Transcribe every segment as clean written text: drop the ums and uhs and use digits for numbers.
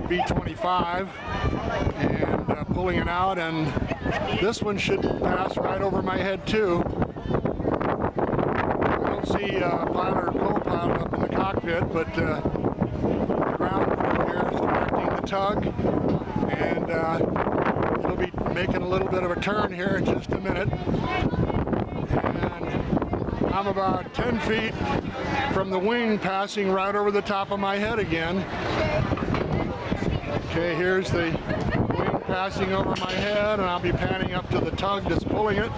third B-25 and pulling it out, and this one should pass right over my head too. I don't see pilot or co-pilot up in the cockpit, but the ground crew here is directing the tug, and it'll be making a little bit of a turn here in just a minute. And I'm about 10 feet from the wing, passing right over the top of my head again. Okay, here's the wing passing over my head, and I'll be panning up to the tug that's pulling it.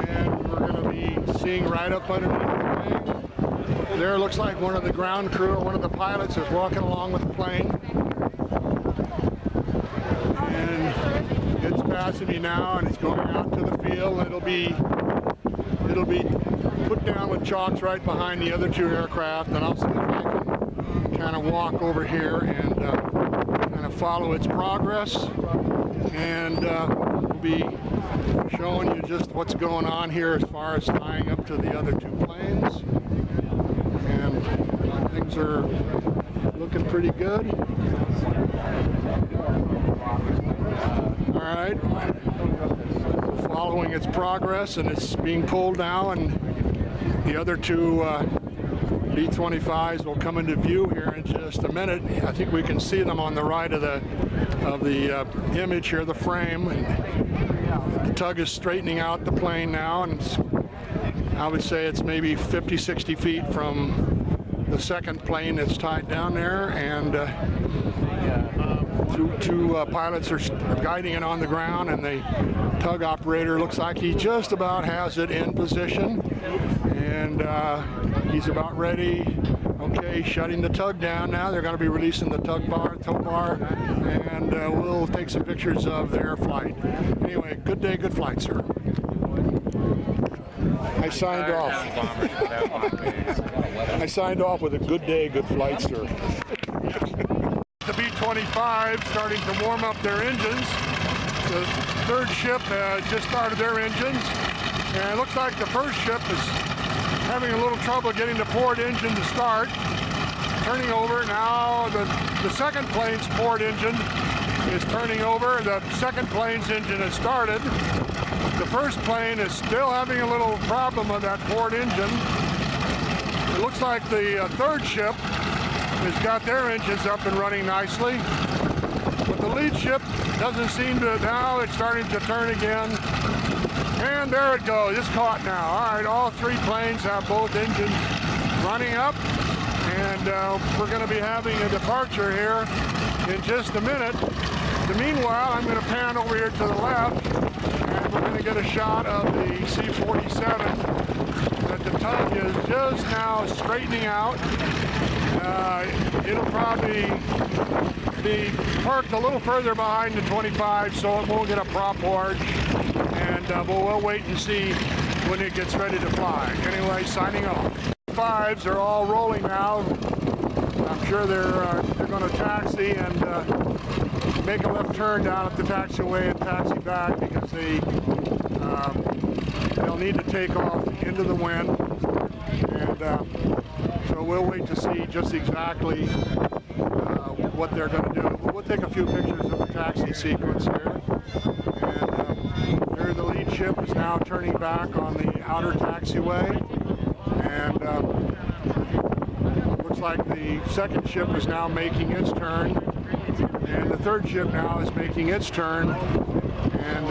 And we're going to be seeing right up underneath the wing. There looks like one of the ground crew or one of the pilots is walking along with the plane. And it's passing me now, and it's going out to the field. It'll be put down with chocks right behind the other two aircraft, and I'll see if I can kind of walk over here and kind of follow its progress, and we'll be showing you just what's going on here as far as tying up to the other two planes, and things are looking pretty good. All right, following its progress, and it's being pulled now, and the other two B-25s will come into view here in just a minute. I think we can see them on the right of the image here, the frame. And the tug is straightening out the plane now, and I would say it's maybe 50, 60 feet from the second plane that's tied down there, and two pilots are guiding it on the ground, and the tug operator looks like he just about has it in position, and he's about ready. Okay, shutting the tug down now. They're going to be releasing the tow bar, and we'll take some pictures of their flight. Anyway, good day, good flight, sir. I signed off. I signed off with a good day, good flight, sir. The B-25 starting to warm up their engines. The third ship just started their engines, and it looks like the first ship is having a little trouble getting the port engine to start. Turning over now, the second plane's port engine is turning over. The second plane's engine has started. The first plane is still having a little problem with that port engine. It looks like the third ship has got their engines up and running nicely, but the lead ship doesn't seem to. Now it's starting to turn again, and there it goes. It's caught now. All right, all three planes have both engines running up, and we're going to be having a departure here in just a minute. Meanwhile, I'm going to pan over here to the left, and we're going to get a shot of the C-47 that the tug is just now straightening out. It'll probably be parked a little further behind the 25, so it won't get a prop barge, and we'll wait and see when it gets ready to fly. Anyway, signing off. Fives are all rolling now. I'm sure they're going to taxi and make a left turn down at the taxiway and taxi back, because they'll need to take off into the wind, and so we'll wait to see just exactly what they're going to do. But we'll take a few pictures of the taxi sequence here, and there the lead ship is now turning back on the outer taxiway, and looks like the second ship is now making its turn, and the third ship now is making its turn, and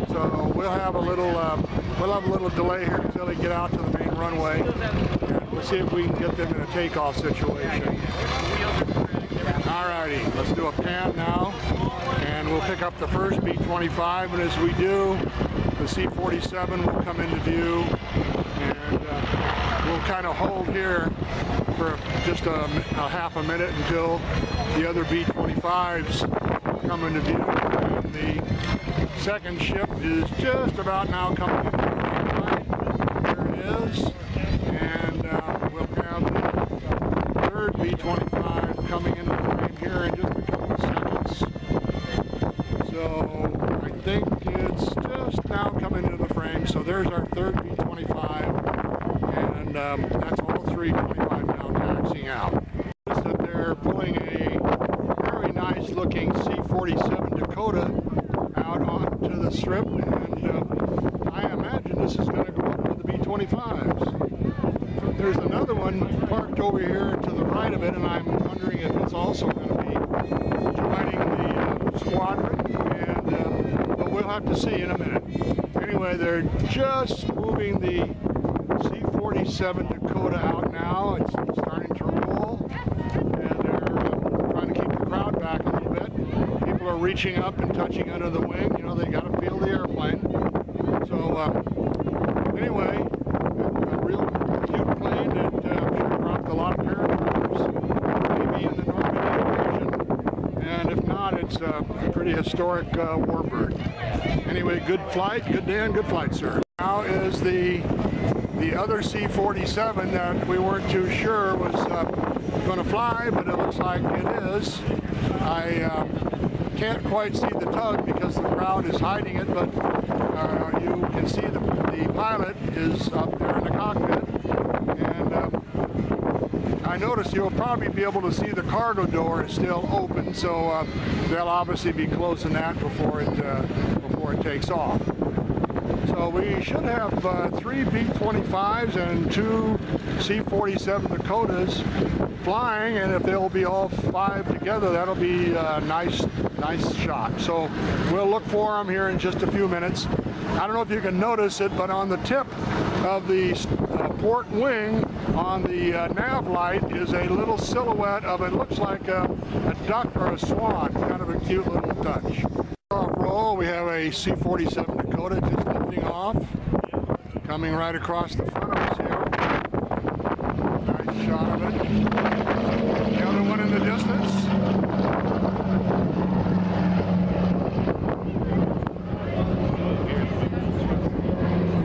so we'll have a little delay here until they get out to the main runway, and we'll see if we can get them in a takeoff situation. Alrighty, let's do a pan now, and we'll pick up the first B-25, and as we do, the C-47 will come into view, and we'll kind of hold here for just a half a minute until the other B-25s come into view, and the second ship is just about now coming into the line. There it is, and we'll have the third B-25 coming into the frame here in just a couple of seconds. So I think it's just now coming into the frame. So there's our third B-25, and that's all three 25 now taxiing out. Notice that they're pulling a very nice looking C-47 Dakota out onto the strip, and I imagine this is going to go up with the B-25s. There's another one parked over here to the right of it, and I'm wondering if it's also going to be joining the squadron, and but we'll have to see in a minute. Anyway, they're just moving the C-47 Dakota out now. It's starting to roll, and they're trying to keep the crowd back a little bit. People are reaching up and touching under the wing. You know, they got to feel the airplane. So anyway, a real cute plane that I'm sure dropped a lot of paratroopers, maybe in the Normandy invasion. And if not, it's a pretty historic warbird. Anyway, good flight, good day, and good flight, sir. Now is the other C-47 that we weren't too sure was going to fly, but it looks like it is. I can't quite see the tug because the crowd is hiding it, but you can see the pilot is up there in the cockpit, and I noticed you'll probably be able to see the cargo door is still open, so they'll obviously be closing that before it takes off. So we should have 3 B-25s and 2 C-47 Dakotas flying, and if they'll be all 5 together, that'll be a nice shot. So we'll look for them here in just a few minutes. I don't know if you can notice it, but on the tip of the port wing on the nav light is a little silhouette of it looks like a duck or a swan, kind of a cute little touch. Off roll, we have a C-47 Dakota just lifting off, coming right across the front of us here. Nice shot of it. The other one in the distance.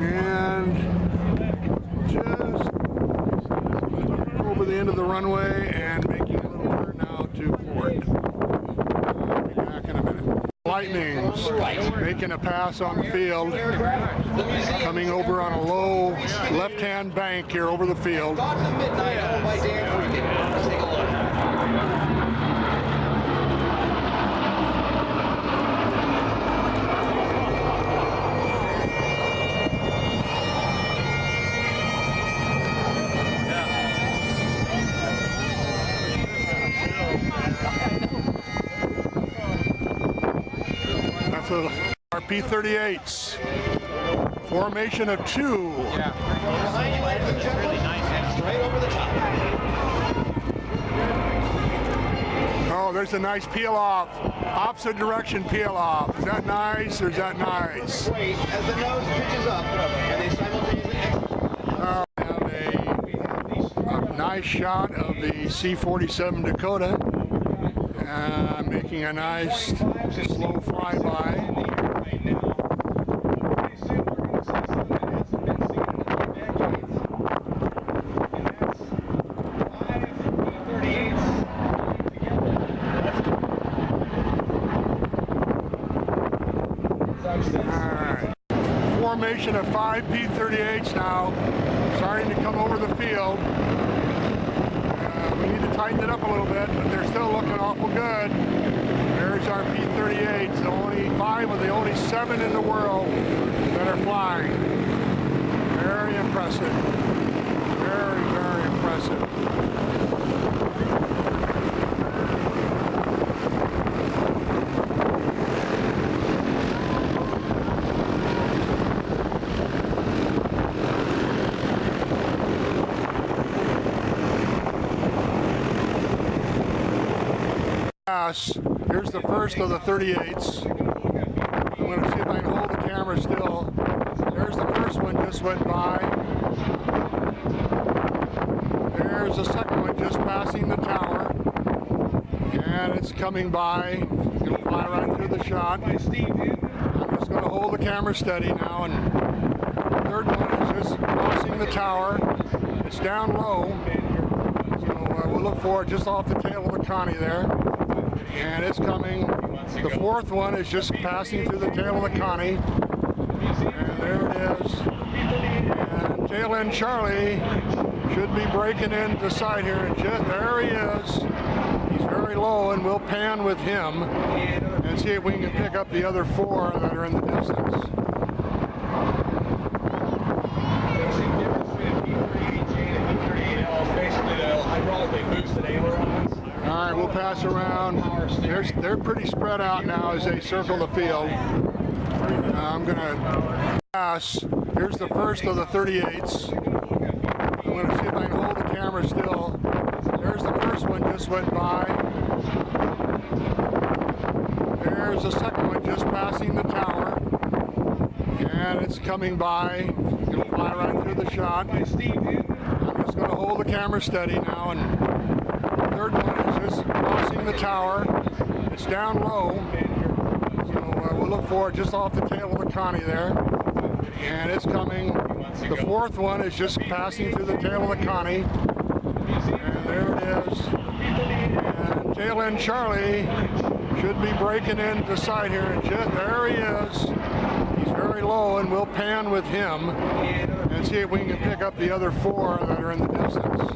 And just over the end of the runway and making a little turn now to port. I'll be back in a minute. Lightnings making a pass on the field, coming over on a low left-hand bank here over the field. Our P-38s, formation of 2. Oh, there's a nice peel off, opposite direction peel off. Is that nice or is that nice? Wait, as the nose pitches up, and they simultaneously have a nice shot of the C-47 Dakota. Making a nice slow flyby. Alright. Formation of 5 P-38s now, starting to come over the field. We need to tighten it up a little bit, but they're still looking awful good. There's our P-38s, the only 5 of the only 7 in the world that are flying. Very impressive. Very, very impressive. Here's the first of the 38s. I'm going to see if I can hold the camera still. There's the first one just went by. There's the second one just passing the tower. And it's coming by. It's going to fly right through the shot. I'm just going to hold the camera steady now. And the third one is just crossing the tower. It's down low. So we'll look for it just off the tail of the Connie there. And it's coming. The fourth one is just passing through the tail of the Connie. And there it is. And tail end Charlie should be breaking into sight here. And just there he is. very low, and we'll pan with him and see if we can pick up the other 4 that are in the distance. All right, we'll pass around. They're pretty spread out now as they circle the field. I'm going to pass. Here's the first of the 38s. I'm going to see if I can hold the camera still. There's the first one, just went by. There's the second one just passing the tower. And it's coming by. It's going to fly right through the shot. I'm just going to hold the camera steady now. And the third one is just crossing the tower. It's down low. So we'll look for it just off the tail of the Connie there. And it's coming. The fourth one is just passing through the tail of the Connie. And there it is. And tail end Charlie should be breaking into sight here. And there he is. He's very low, and we'll pan with him and see if we can pick up the other 4 that are in the distance.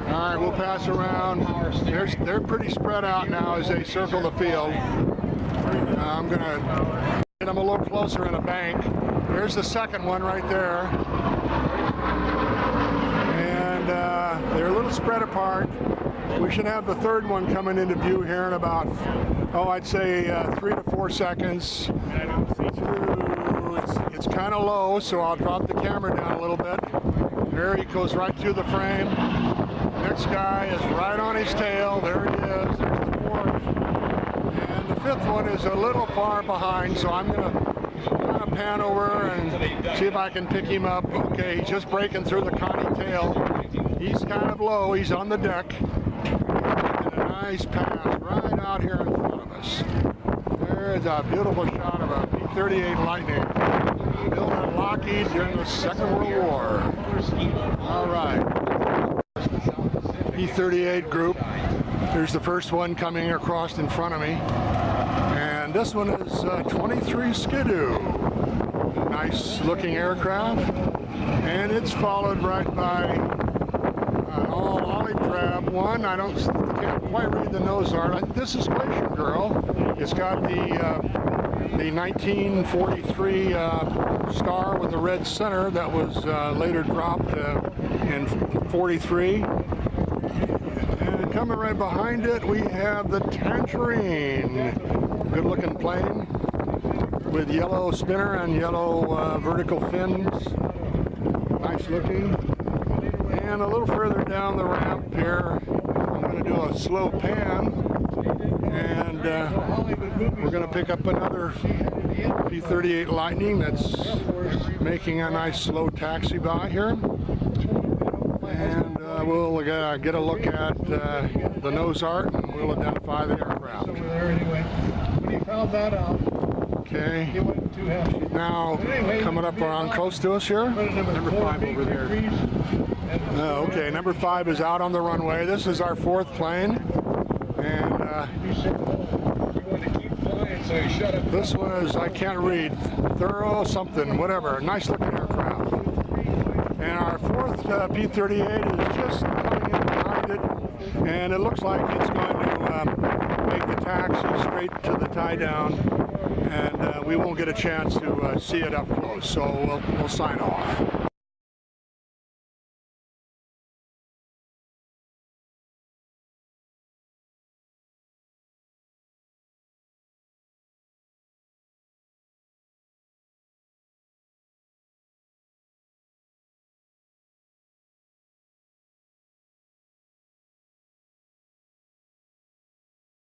All right, we'll pass around. They're pretty spread out now as they circle the field. I'm going to get them a little closer in a bank. There's the second one right there. And they're a little spread apart. We should have the third one coming into view here in about, I'd say 3 to 4 seconds. It's kind of low, so I'll drop the camera down a little bit. There he goes right through the frame. Next guy is right on his tail. There he is. There's the 4th. And the 5th one is a little far behind, so I'm going to kind of pan over and see if I can pick him up. Okay, he's just breaking through the Connie tail. He's kind of low. He's on the deck. And a nice pass right out here in front of us. There's a beautiful shot of a P-38 Lightning built at Lockheed during the Second World War. All right. P-38 group. There's the first one coming across in front of me. And this one is 23 Skidoo. Nice looking aircraft. And it's followed right by an all olive drab one. Can't quite read the nose art. This is Glacier Girl. It's got the 1943 star with the red center that was later dropped in 43. And coming right behind it, we have the Tangerine. Good looking plane with yellow spinner and yellow vertical fins. Nice looking. And a little further down the ramp here, I'm going to do a slow pan. And we're going to pick up another P-38 Lightning that's making a nice slow taxi by here. And we'll get a look at the nose art, and we'll identify the aircraft. When he found that out, okay. he went too heavy. Now coming up around close to us here. Number 5 over there. Okay, number 5 is out on the runway. This is our 4th plane. And this one is, I can't read, Thorough something, whatever, nice looking aircraft. And our 4th P-38 is just coming in behind it, and it looks like it's going to make the taxi straight to the tie down, and we won't get a chance to see it up close, so we'll sign off.